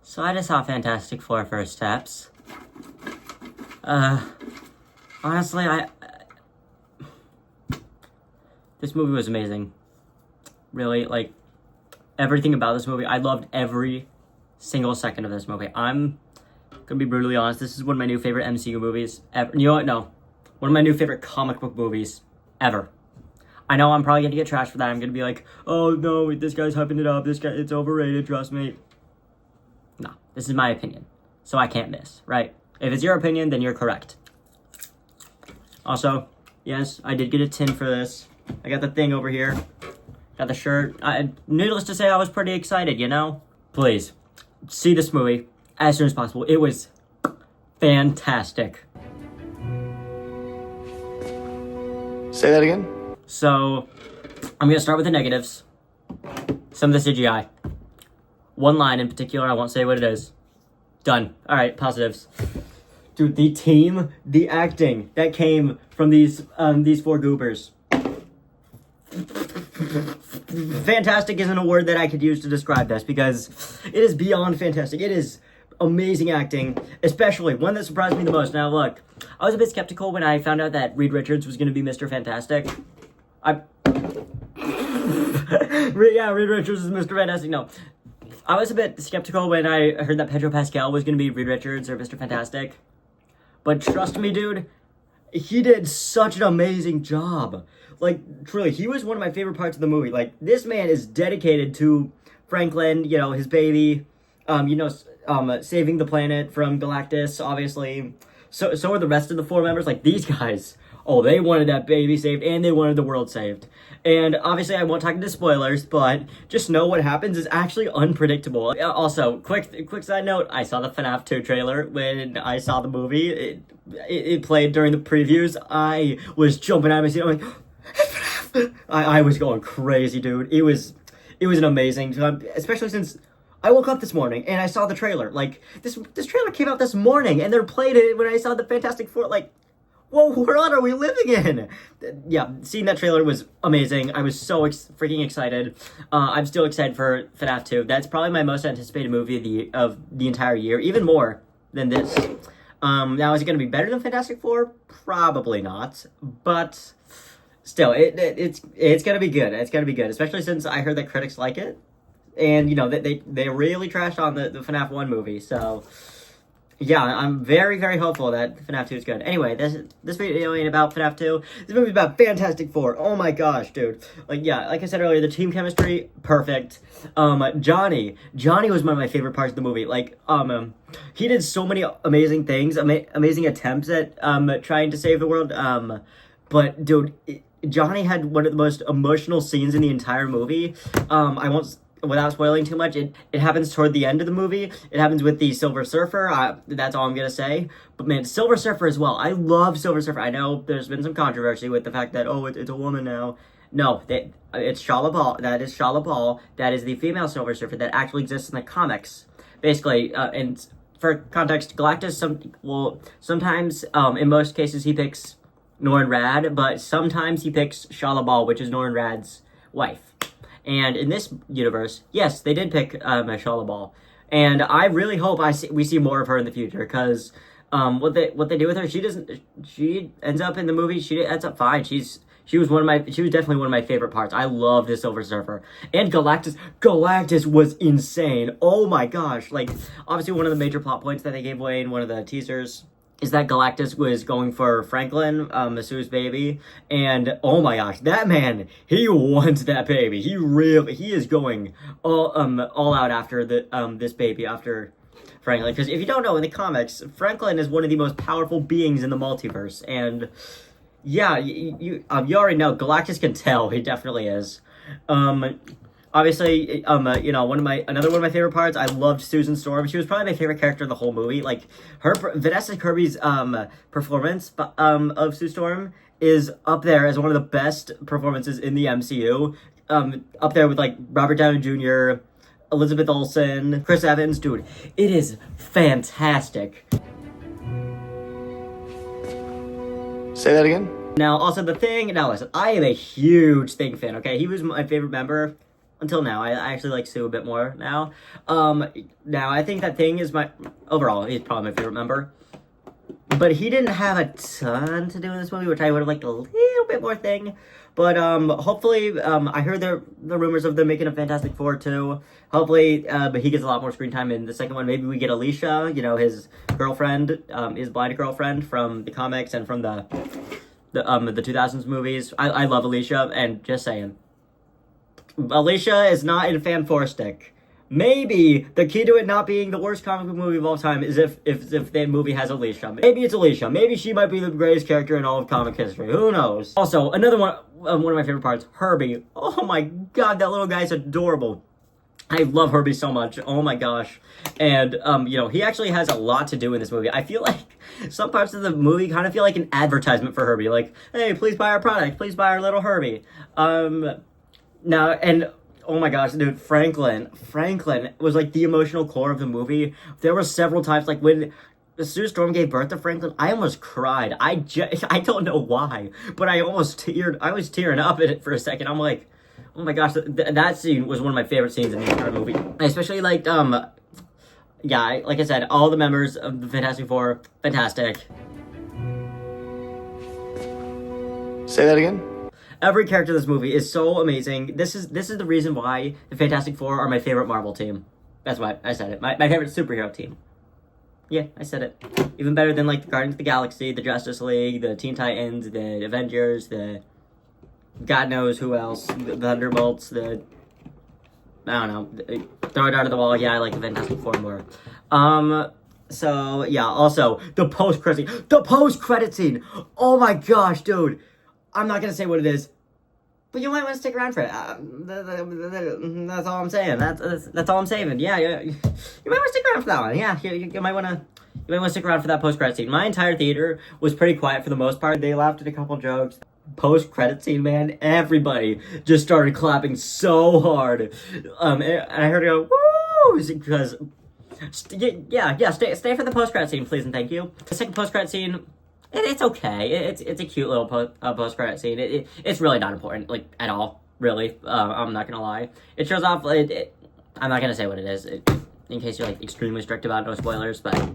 So I just saw Fantastic Four First Steps. Honestly, this movie was amazing. Really, like, everything about this movie, I loved every single second of this movie. I'm gonna be brutally honest, this is one of my new favorite MCU movies ever. You know what? No. One of my new favorite comic book movies ever. I know I'm probably gonna get trashed for that. I'm gonna be like, oh no, this guy's hyping it up. This guy, it's overrated, trust me. No, this is my opinion. So I can't miss, right? If it's your opinion, then you're correct. Also, yes, I did get a tin for this. I got the thing over here. Got the shirt. Needless to say, I was pretty excited, you know? Please, see this movie as soon as possible. It was fantastic. Say that again? So, I'm gonna start with the negatives. Some of the CGI. One line in particular, I won't say what it is. Done. Alright, positives. Dude, the team, the acting that came from these four goobers. Fantastic isn't a word that I could use to describe this because it is beyond fantastic. It is amazing acting, especially one that surprised me the most. Now look, I was a bit skeptical when I found out that Reed Richards was going to be Mr. Fantastic. Yeah, Reed Richards is Mr. Fantastic. No, I was a bit skeptical when I heard that Pedro Pascal was going to be Reed Richards or Mr. Fantastic. But trust me, dude, he did such an amazing job. Like, truly, he was one of my favorite parts of the movie. Like, this man is dedicated to Franklin, you know, his baby, saving the planet from Galactus, obviously. So are the rest of the four members. Like, these guys, oh, they wanted that baby saved, and they wanted the world saved. And obviously, I won't talk into spoilers, but just know what happens is actually unpredictable. Also, quick side note, I saw the FNAF 2 trailer when I saw the movie. It played during the previews. I was jumping out of my seat. I'm like, I was going crazy, dude. It was an amazing time, especially since I woke up this morning and I saw the trailer. Like, this trailer came out this morning, and they're playing it when I saw the Fantastic Four. Like, whoa, what world are we living in? Yeah, seeing that trailer was amazing. I was so freaking excited. I'm still excited for FNAF 2. That's probably my most anticipated movie of the entire year, even more than this. Now, is it going to be better than Fantastic Four? Probably not, but still, it's going to be good. It's going to be good, especially since I heard that critics like it. And, you know, they really trashed on the FNAF 1 movie, so yeah, I'm very, very hopeful that FNAF 2 is good. Anyway, this video ain't about FNAF 2. This movie's about Fantastic Four. Oh my gosh, dude. Like, yeah, like I said earlier, the team chemistry, perfect. Johnny was one of my favorite parts of the movie. Like, he did so many amazing things, amazing attempts at trying to save the world. But dude, Johnny had one of the most emotional scenes in the entire movie. I won't, without spoiling too much, it happens toward the end of the movie. It happens with the Silver Surfer. That's all I'm gonna say. But man, Silver Surfer as well. I love Silver Surfer. I know there's been some controversy with the fact that, oh, it's a woman now. No, it's Shala Bal. That is Shala Bal. That is the female Silver Surfer that actually exists in the comics. Basically, and for context, Galactus, sometimes, in most cases, he picks Norrin Radd, but sometimes he picks Shala Bal, which is Norrin Radd's wife. And in this universe, yes, they did pick Shala Bal. And I really hope we see more of her in the future, because what they do with her, she ends up in the movie, she ends up fine. She was definitely one of my favorite parts. I loved the Silver Surfer. And Galactus was insane. Oh my gosh. Like, obviously one of the major plot points that they gave away in one of the teasers is that Galactus was going for Franklin, Masu's baby, and oh my gosh, that man, he wants that baby. He is going all out after this baby, after Franklin. Because if you don't know, in the comics, Franklin is one of the most powerful beings in the multiverse, and yeah, you already know, Galactus can tell, he definitely is. Obviously, another one of my favorite parts, I loved Susan Storm. She was probably my favorite character in the whole movie. Like, Vanessa Kirby's, performance, of Sue Storm is up there as one of the best performances in the MCU. Up there with, like, Robert Downey Jr., Elizabeth Olsen, Chris Evans. Dude, it is fantastic. Say that again? Now, also The Thing, now listen, I am a huge Thing fan, okay? He was my favorite member Until now, I actually like Sue a bit more now. Now I think that Thing is overall, he's probably my favorite member. But he didn't have a ton to do in this movie, which I would have liked a little bit more Thing. But hopefully, I heard the rumors of them making a Fantastic Four too. Hopefully, but he gets a lot more screen time in the second one. Maybe we get Alicia, his girlfriend, his blind girlfriend from the comics and from the 2000s movies. I love Alicia, and just saying, Alicia is not in Fan Four Stick. Maybe the key to it not being the worst comic book movie of all time is if the movie has Alicia. Maybe it's Alicia. Maybe she might be the greatest character in all of comic history. Who knows? Also, another one of my favorite parts, Herbie. Oh my god, that little guy's adorable. I love Herbie so much. Oh my gosh. And, he actually has a lot to do in this movie. I feel like some parts of the movie kind of feel like an advertisement for Herbie. Like, hey, please buy our product. Please buy our little Herbie. Now, and oh my gosh, dude, Franklin was like the emotional core of the movie. There were several times, like when Sue Storm gave birth to Franklin, I almost cried. I don't know why, but I was tearing up in it for a second. I'm like, oh my gosh, that scene was one of my favorite scenes in the entire movie. I especially liked, like I said, all the members of the Fantastic Four, fantastic. Say that again? Every character in this movie is so amazing. This is the reason why the Fantastic Four are my favorite Marvel team. That's why I said it. My favorite superhero team. Yeah, I said it. Even better than like the Guardians of the Galaxy, the Justice League, the Teen Titans, the Avengers, the God knows who else, the Thunderbolts, I don't know, throw it out of the wall. Yeah, I like the Fantastic Four more. So yeah, also the post-credit scene. Oh my gosh, dude. I'm not gonna say what it is, but you might want to stick around for it. That's all I'm saying. That's all I'm saying. Yeah, you might want to stick around for that one. Yeah, you might want to stick around for that post-credit scene. My entire theater was pretty quiet for the most part. They laughed at a couple jokes. Post-credit scene, man, everybody just started clapping so hard. And I heard it go, woo! Because, stay for the post-credit scene, please and thank you. The second post-credit scene, it's okay. It's a cute little post-credit scene. It's really not important, like, at all, really. I'm not gonna lie. It shows off, I'm not gonna say what it is, in case you're, like, extremely strict about no spoilers, but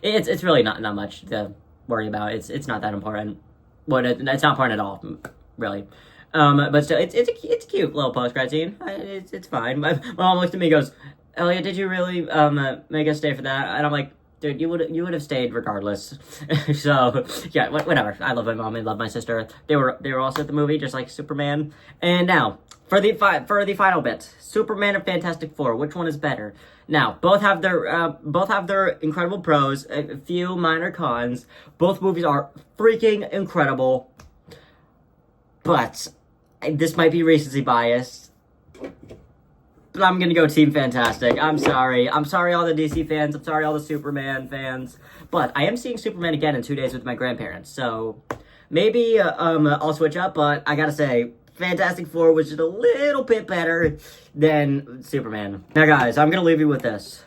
it's really not much to worry about. It's not that important. Well, it's not important at all, really. But still, it's a cute little post-credit scene. It's fine. My mom looked at me and goes, Elliot, did you really make us stay for that? And I'm like, dude, you would have stayed regardless. So yeah, whatever. I love my mom. I love my sister. They were also at the movie, just like Superman. And now for the final bit, Superman and Fantastic Four. Which one is better? Now both have their incredible pros. A few minor cons. Both movies are freaking incredible. But this might be recency bias. But I'm gonna go Team Fantastic. I'm sorry all the DC fans. I'm sorry all the Superman fans. But I am seeing Superman again in 2 days with my grandparents. So maybe I'll switch up. But I gotta say, Fantastic Four was just a little bit better than Superman. Now, guys, I'm gonna leave you with this.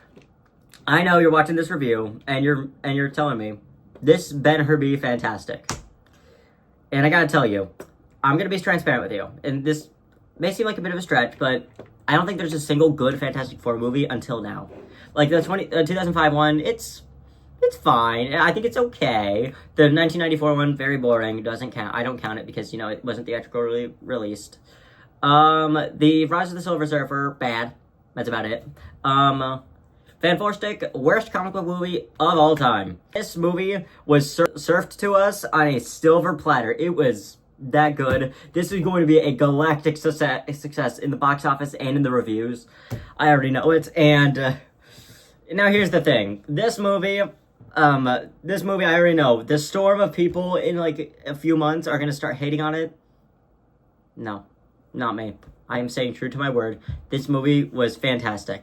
I know you're watching this review and you're telling me this better be fantastic. And I gotta tell you, I'm gonna be transparent with you. And this may seem like a bit of a stretch, but I don't think there's a single good Fantastic Four movie until now. Like the 2005 one, it's fine. I think it's okay. The 1994 one, very boring. Doesn't count. I don't count it because it wasn't theatrically released. The Rise of the Silver Surfer, bad. That's about it. Fan Four Stick, worst comic book movie of all time. This movie was served to us on a silver platter. It was that good. This is going to be a galactic success in the box office and in the reviews. I already know it. And now here's the thing. This movie, I already know. The storm of people in like a few months are going to start hating on it. No, not me. I am saying true to my word. This movie was fantastic.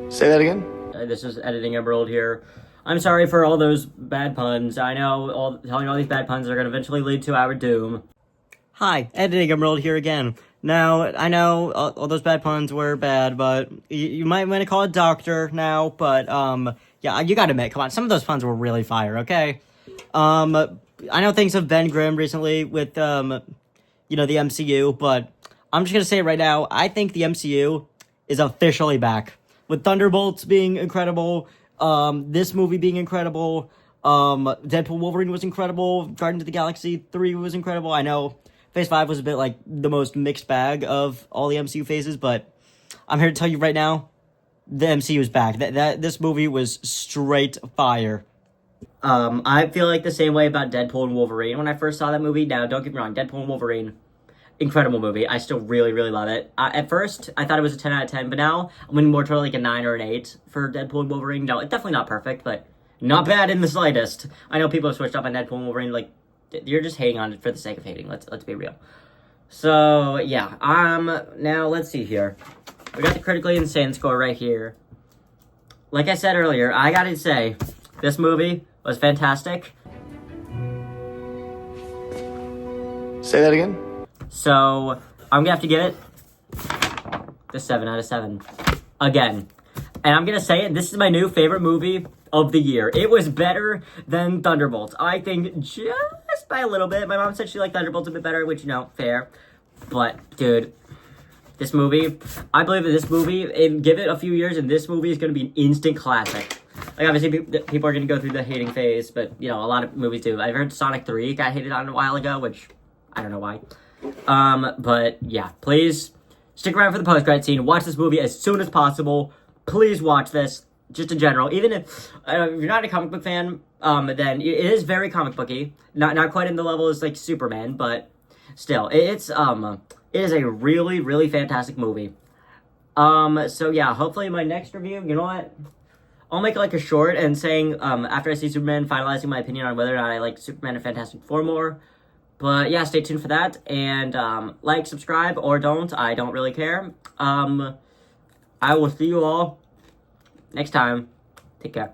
Say that again? This is Editing Emerald here. I'm sorry for all those bad puns. I know telling all these bad puns are going to eventually lead to our doom. Hi, Editing Emerald here again. Now, I know all those bad puns were bad, but you might want to call it Doctor now, but, yeah, you gotta admit, come on, some of those puns were really fire, okay? I know things have been grim recently with the MCU, but I'm just gonna say it right now, I think the MCU is officially back. With Thunderbolts being incredible, this movie being incredible, Deadpool Wolverine was incredible, Guardians of the Galaxy 3 was incredible. I know Phase 5 was a bit like the most mixed bag of all the MCU phases, but I'm here to tell you right now, the MCU is back. This movie was straight fire. I feel like the same way about Deadpool and Wolverine when I first saw that movie. Now, don't get me wrong, Deadpool and Wolverine, incredible movie. I still really, really love it. At first, I thought it was a 10 out of 10, but now I'm leaning more toward like a 9 or an 8 for Deadpool and Wolverine. No, it's definitely not perfect, but not bad in the slightest. I know people have switched up on Deadpool and Wolverine, like, you're just hating on it for the sake of hating. Let's be real. So, yeah, now let's see here. We got the critically insane score right here. Like I said earlier, I gotta say, this movie was fantastic. Say that again? So, I'm gonna have to give it the 7 out of 7. Again. And I'm gonna say it, this is my new favorite movie of the year. It was better than Thunderbolts. I think just by a little bit. My mom said she liked Thunderbolts a bit better, which, fair. But, dude, this movie, I believe that this movie, give it a few years, and this movie is gonna be an instant classic. Like, obviously, people are gonna go through the hating phase, but, a lot of movies do. I've heard Sonic 3 got hated on a while ago, which, I don't know why. But, yeah, please stick around for the post-credit scene. Watch this movie as soon as possible. Please watch this, just in general. Even if you're not a comic book fan, then it is very comic booky. Not quite in the level as, like, Superman, but still, it is a really, really fantastic movie. So yeah, hopefully in my next review, you know what? I'll make like a short and saying, after I see Superman, finalizing my opinion on whether or not I like Superman and Fantastic Four more. But yeah, stay tuned for that. And, like, subscribe, or don't. I don't really care. I will see you all next time. Take care.